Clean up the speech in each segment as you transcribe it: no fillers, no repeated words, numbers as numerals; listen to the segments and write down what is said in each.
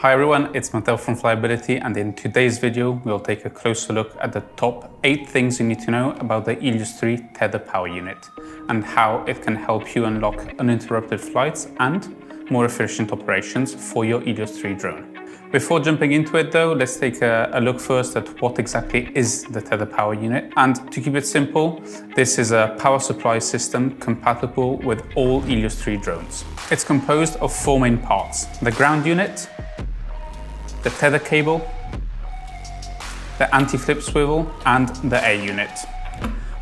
Hi everyone, it's Mattel from Flyability, and in today's video we'll take a closer look at the top 8 things you need to know about the ELIOS 3 Tether Power Unit and how it can help you unlock uninterrupted flights and more efficient operations for your ELIOS 3 drone. Before jumping into it though, let's take a look first at what exactly is the Tether Power Unit. And to keep it simple, this is a power supply system compatible with all ELIOS 3 drones. It's composed of 4 main parts: the ground unit, the tether cable, the anti-flip swivel, and the air unit.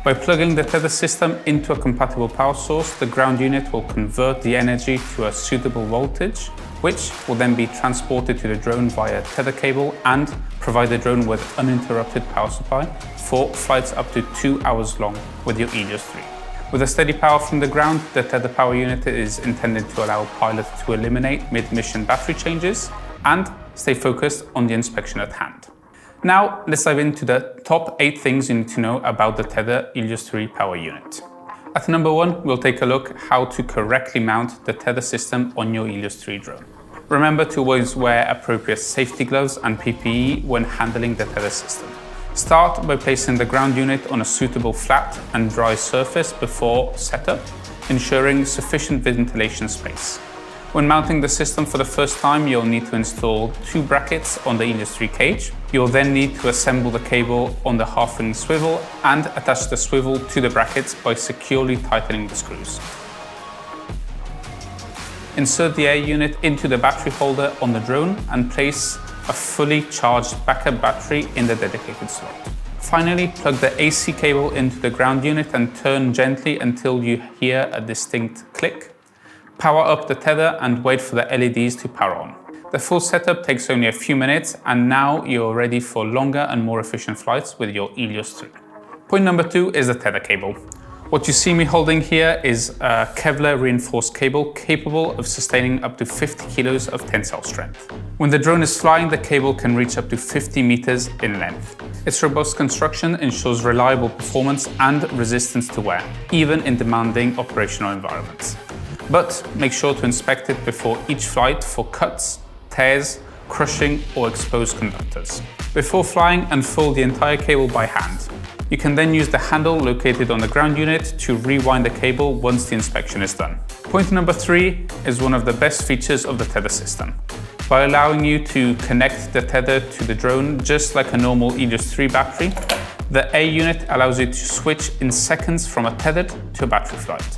By plugging the tether system into a compatible power source, the ground unit will convert the energy to a suitable voltage, which will then be transported to the drone via tether cable and provide the drone with uninterrupted power supply for flights up to 2 hours long with your ELIOS 3. With a steady power from the ground, the Tether Power Unit is intended to allow pilots to eliminate mid-mission battery changes and stay focused on the inspection at hand. Now, let's dive into the top 8 things you need to know about the Tether ELIOS 3 Power Unit. At number 1, we'll take a look how to correctly mount the tether system on your ELIOS 3 drone. Remember to always wear appropriate safety gloves and PPE when handling the tether system. Start by placing the ground unit on a suitable flat and dry surface before setup, ensuring sufficient ventilation space. When mounting the system for the first time, you'll need to install 2 brackets on the ELIOS 3 cage. You'll then need to assemble the cable on the half-ring swivel and attach the swivel to the brackets by securely tightening the screws. Insert the air unit into the battery holder on the drone and place a fully charged backup battery in the dedicated slot. Finally, plug the AC cable into the ground unit and turn gently until you hear a distinct click. Power up the tether and wait for the LEDs to power on. The full setup takes only a few minutes, and now you're ready for longer and more efficient flights with your ELIOS 3. Point number 2 is the tether cable. What you see me holding here is a Kevlar reinforced cable capable of sustaining up to 50 kilos of tensile strength. When the drone is flying, the cable can reach up to 50 meters in length. Its robust construction ensures reliable performance and resistance to wear, even in demanding operational environments. But make sure to inspect it before each flight for cuts, tears, crushing, or exposed conductors. Before flying, unfold the entire cable by hand. You can then use the handle located on the ground unit to rewind the cable once the inspection is done. Point number 3 is one of the best features of the tether system. By allowing you to connect the tether to the drone just like a normal ELIOS 3 battery, the air unit allows you to switch in seconds from a tethered to a battery flight.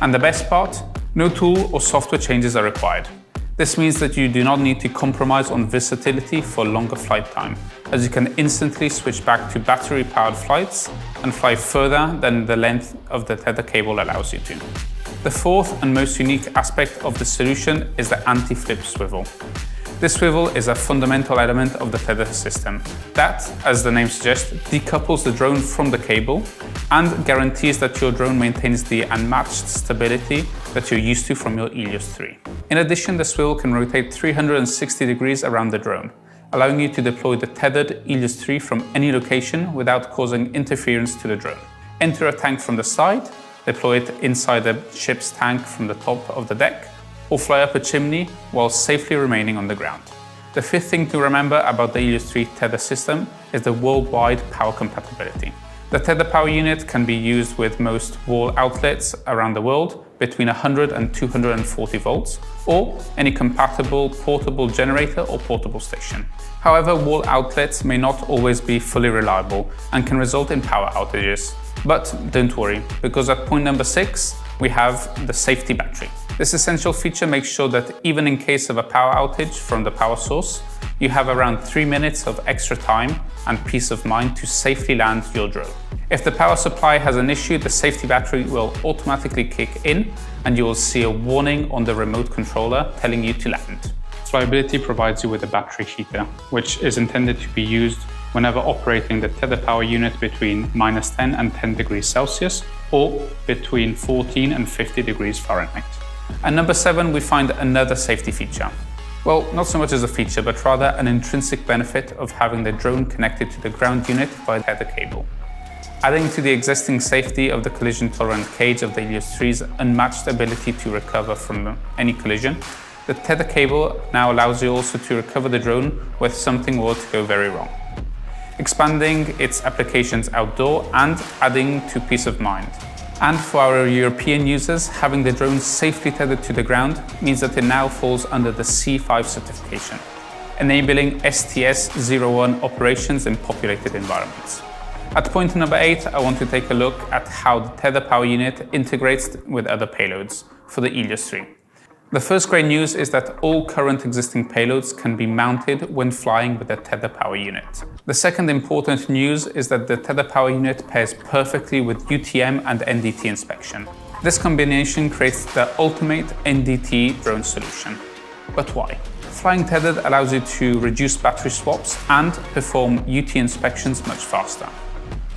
And the best part, no tool or software changes are required. This means that you do not need to compromise on versatility for longer flight time, as you can instantly switch back to battery-powered flights and fly further than the length of the tether cable allows you to. The fourth and most unique aspect of the solution is the anti-flip swivel. This swivel is a fundamental element of the tether system that, as the name suggests, decouples the drone from the cable and guarantees that your drone maintains the unmatched stability that you're used to from your ELIOS 3. In addition, the swivel can rotate 360 degrees around the drone, allowing you to deploy the tethered ELIOS 3 from any location without causing interference to the drone. Enter a tank from the side, deploy it inside the ship's tank from the top of the deck, or fly up a chimney while safely remaining on the ground. The fifth thing to remember about the ELIOS 3 tether system is the worldwide power compatibility. The Tether Power Unit can be used with most wall outlets around the world between 100 and 240 volts, or any compatible portable generator or portable station. However, wall outlets may not always be fully reliable and can result in power outages. But don't worry, because at point number 6, we have the safety battery. This essential feature makes sure that even in case of a power outage from the power source, you have around 3 minutes of extra time and peace of mind to safely land your drone. If the power supply has an issue, the safety battery will automatically kick in and you will see a warning on the remote controller telling you to land. Flyability provides you with a battery heater, which is intended to be used whenever operating the Tether Power Unit between -10 and 10 degrees Celsius or between 14 and 50 degrees Fahrenheit. At number 7, we find another safety feature. Well, not so much as a feature, but rather an intrinsic benefit of having the drone connected to the ground unit by tether cable. Adding to the existing safety of the collision-tolerant cage of the ELIOS 3's unmatched ability to recover from any collision, The tether cable now allows you also to recover the drone when something were to go very wrong, expanding its applications outdoor and adding to peace of mind. And for our European users, having the drone safely tethered to the ground means that it now falls under the C5 certification, enabling STS-01 operations in populated environments. At point number 8, I want to take a look at how the Tether Power Unit integrates with other payloads for the ELIOS 3. The first great news is that all current existing payloads can be mounted when flying with the Tether Power Unit. The second important news is that the Tether Power Unit pairs perfectly with UTM and NDT inspection. This combination creates the ultimate NDT drone solution. But why? Flying tethered allows you to reduce battery swaps and perform UT inspections much faster.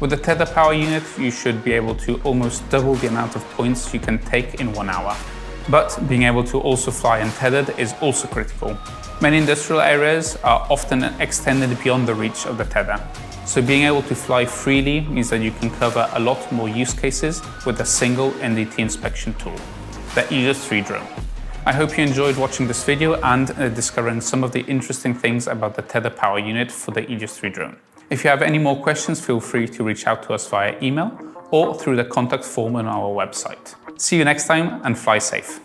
With the Tether Power Unit, you should be able to almost double the amount of points you can take in 1 hour. But being able to also fly untethered is also critical. Many industrial areas are often extended beyond the reach of the tether. So being able to fly freely means that you can cover a lot more use cases with a single NDT inspection tool, the ELIOS 3 drone. I hope you enjoyed watching this video and discovering some of the interesting things about the Tether Power Unit for the ELIOS 3 drone. If you have any more questions, feel free to reach out to us via email or through the contact form on our website. See you next time and fly safe.